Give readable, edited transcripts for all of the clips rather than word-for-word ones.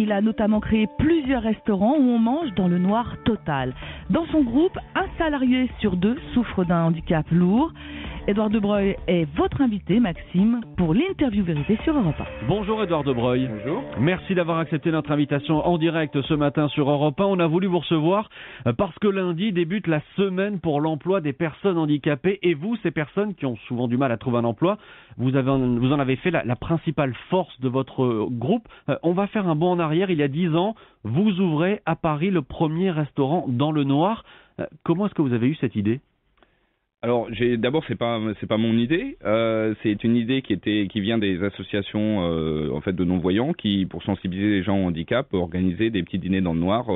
Il a notamment créé plusieurs restaurants où on mange dans le noir total. Dans son groupe, un salarié sur 2 souffre d'un handicap lourd. Édouard de Broglie est votre invité, Maxime, pour l'interview vérité sur Europe 1. Bonjour Édouard de Broglie. Bonjour. Merci d'avoir accepté notre invitation en direct ce matin sur Europe 1. On a voulu vous recevoir parce que lundi débute la semaine pour l'emploi des personnes handicapées. Et vous, ces personnes qui ont souvent du mal à trouver un emploi, vous en avez fait la principale force de votre groupe. On va faire un bond en arrière. Il y a 10 ans, vous ouvrez à Paris le premier restaurant dans le noir. Comment est-ce que vous avez eu cette idée ? Alors, d'abord, c'est pas mon idée. C'est une idée qui vient des associations en fait de non-voyants qui, pour sensibiliser les gens au handicap, organisaient des petits dîners dans le noir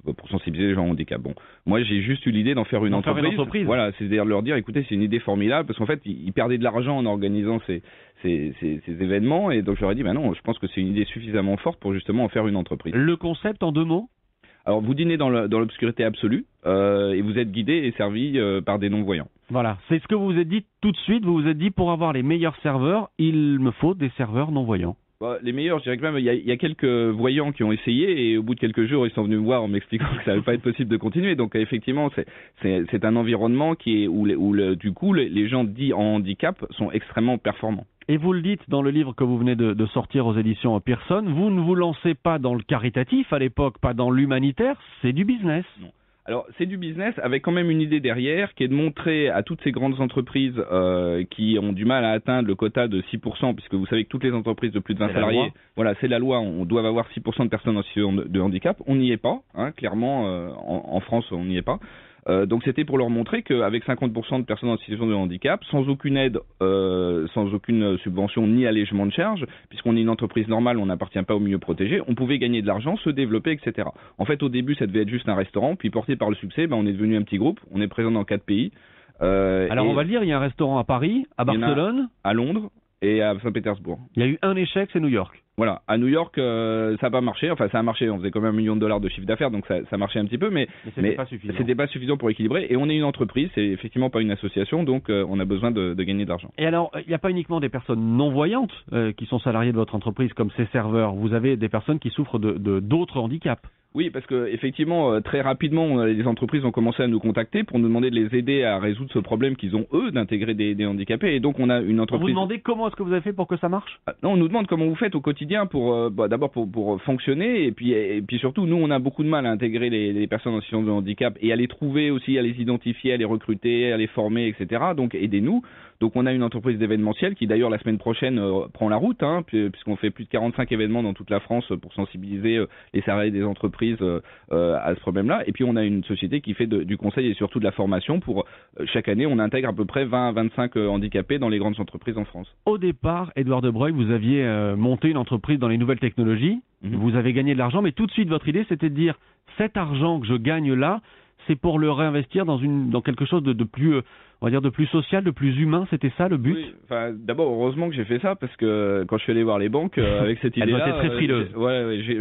pour sensibiliser les gens au handicap. Bon, moi, j'ai juste eu l'idée d'en faire une entreprise. Voilà, c'est-à-dire leur dire, écoutez, c'est une idée formidable parce qu'en fait, ils perdaient de l'argent en organisant ces événements et donc je leur ai dit, non, je pense que c'est une idée suffisamment forte pour justement en faire une entreprise. Le concept en 2 mots ? Alors, vous dînez dans l'obscurité absolue et vous êtes guidé et servi par des non-voyants. Voilà, c'est ce que vous vous êtes dit tout de suite. Vous vous êtes dit, pour avoir les meilleurs serveurs, il me faut des serveurs non-voyants. Les meilleurs, je dirais que même, il y a quelques voyants qui ont essayé et au bout de quelques jours, ils sont venus me voir en m'expliquant que ça n'allait pas être possible de continuer. Donc effectivement, c'est un environnement où du coup, les gens dits en handicap sont extrêmement performants. Et vous le dites dans le livre que vous venez de sortir aux éditions Pearson, vous ne vous lancez pas dans le caritatif à l'époque, pas dans l'humanitaire, c'est du business. Non. Alors, c'est du business avec quand même une idée derrière qui est de montrer à toutes ces grandes entreprises qui ont du mal à atteindre le quota de 6%, puisque vous savez que toutes les entreprises de plus de 20 salariés, voilà, c'est la loi, on doit avoir 6% de personnes en situation de handicap. On n'y est pas, clairement, en France, on n'y est pas. Donc c'était pour leur montrer qu'avec 50% de personnes en situation de handicap, sans aucune aide, sans aucune subvention ni allègement de charges, puisqu'on est une entreprise normale, on n'appartient pas au milieu protégé, on pouvait gagner de l'argent, se développer, etc. En fait, au début, ça devait être juste un restaurant, puis porté par le succès, on est devenu un petit groupe, on est présent dans 4 pays. Alors on va le dire, il y a un restaurant à Paris, à Barcelone, à Londres et à Saint-Pétersbourg. Il y a eu un échec, c'est New York. Voilà, à New York, ça n'a pas marché. Enfin, ça a marché. On faisait quand même $1 million de chiffre d'affaires, donc ça marchait un petit peu, mais c'était pas suffisant pour équilibrer. Et on est une entreprise, c'est effectivement pas une association, donc on a besoin de gagner de l'argent. Et alors, il n'y a pas uniquement des personnes non voyantes qui sont salariées de votre entreprise, comme ces serveurs. Vous avez des personnes qui souffrent d'autres handicaps. Oui, parce que effectivement, très rapidement, les entreprises ont commencé à nous contacter pour nous demander de les aider à résoudre ce problème qu'ils ont eux d'intégrer des handicapés. Et donc on a une entreprise. Vous demandez comment est-ce que vous avez fait pour que ça marche ? Non, on nous demande comment vous faites au quotidien pour d'abord pour fonctionner et puis surtout nous on a beaucoup de mal à intégrer les personnes en situation de handicap et à les trouver aussi, à les identifier, à les recruter, à les former, etc. Donc aidez-nous. Donc on a une entreprise d'événementiel qui d'ailleurs la semaine prochaine prend la route, puisqu'on fait plus de 45 événements dans toute la France pour sensibiliser les salariés des entreprises à ce problème-là. Et puis on a une société qui fait du conseil et surtout de la formation pour chaque année on intègre à peu près 20 à 25 handicapés dans les grandes entreprises en France. Au départ, Édouard de Broglie, vous aviez monté une entreprise dans les nouvelles technologies, vous avez gagné de l'argent, mais tout de suite votre idée c'était de dire cet argent que je gagne là, c'est pour le réinvestir dans quelque chose de plus, on va dire, de plus social, de plus humain. C'était ça le but. Oui, d'abord heureusement que j'ai fait ça parce que quand je suis allé voir les banques avec cette idée-là, elle doit être très frileuse.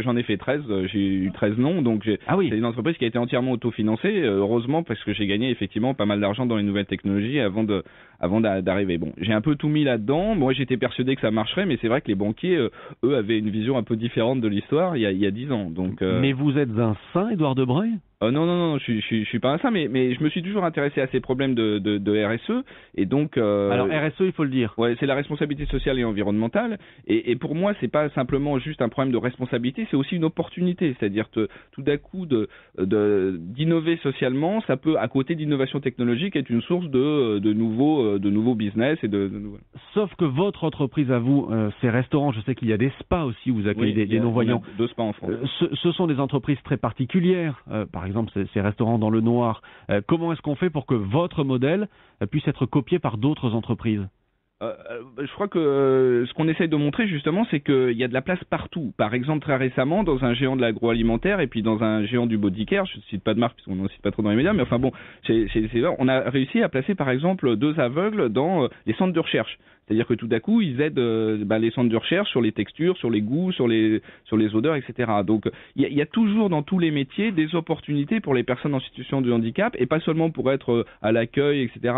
J'en ai fait 13, j'ai eu 13 noms, donc c'est une entreprise qui a été entièrement autofinancée. Heureusement parce que j'ai gagné effectivement pas mal d'argent dans les nouvelles technologies avant d'arriver. Bon, j'ai un peu tout mis là-dedans. Moi, j'étais persuadé que ça marcherait, mais c'est vrai que les banquiers, eux, avaient une vision un peu différente de l'histoire il y a 10 ans. Donc. Mais vous êtes un saint, Édouard de Broglie ? Non, je suis pas un saint, mais je me suis toujours intéressé à ces problèmes de RSE et donc. Alors RSE, il faut le dire. Ouais, c'est la responsabilité sociale et environnementale et pour moi c'est pas simplement juste un problème de responsabilité, c'est aussi une opportunité, c'est-à-dire tout d'un coup d'innover socialement, ça peut à côté d'innovation technologique être une source de nouveaux business et de nouveaux. Sauf que votre entreprise à vous, ces restaurants, je sais qu'il y a des spas aussi, vous accueillez des non-voyants. 2 spas en France. Ce sont des entreprises très particulières. Par exemple, ces restaurants dans le noir. Comment est-ce qu'on fait pour que votre modèle puisse être copié par d'autres entreprises ? Je crois que ce qu'on essaye de montrer justement, c'est qu'il y a de la place partout. Par exemple, très récemment, dans un géant de l'agroalimentaire et puis dans un géant du body care, je ne cite pas de marque puisqu'on n'en cite pas trop dans les médias, mais enfin bon, on a réussi à placer par exemple 2 aveugles dans les centres de recherche. C'est-à-dire que tout d'un coup, ils aident les centres de recherche sur les textures, sur les goûts, sur les odeurs, etc. Donc, il y a toujours dans tous les métiers des opportunités pour les personnes en situation de handicap, et pas seulement pour être à l'accueil, etc.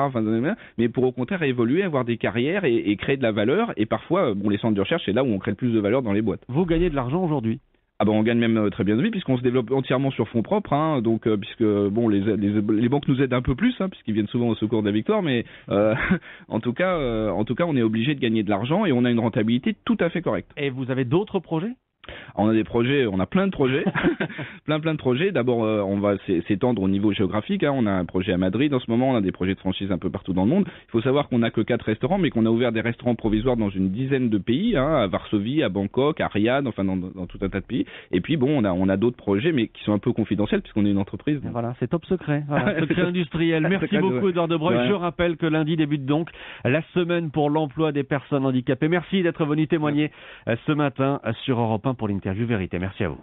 Mais pour au contraire évoluer, avoir des carrières et créer de la valeur. Et parfois, les centres de recherche, c'est là où on crée le plus de valeur dans les boîtes. Vous gagnez de l'argent aujourd'hui ? Ah ben on gagne même très bien de vie puisqu'on se développe entièrement sur fonds propres, hein, donc puisque bon les banques nous aident un peu plus, hein, puisqu'ils viennent souvent au secours de la victoire, mais en tout cas on est obligé de gagner de l'argent et on a une rentabilité tout à fait correcte. Et vous avez d'autres projets ? On a des projets, on a plein de projets, plein de projets. D'abord, on va s'étendre au niveau géographique. Hein. On a un projet à Madrid en ce moment, on a des projets de franchise un peu partout dans le monde. Il faut savoir qu'on n'a que 4 restaurants, mais qu'on a ouvert des restaurants provisoires dans une dizaine de pays, hein, à Varsovie, à Bangkok, à Riyad, enfin dans tout un tas de pays. Et puis bon, on a d'autres projets, mais qui sont un peu confidentiels puisqu'on est une entreprise. Donc. Voilà, c'est top secret, voilà, secret industriel. Merci beaucoup, Édouard de Broglie. Je rappelle que lundi débute donc la semaine pour l'emploi des personnes handicapées. Merci d'être venu témoigner ce matin sur Europe 1 pour l'interview Vérité. Merci à vous.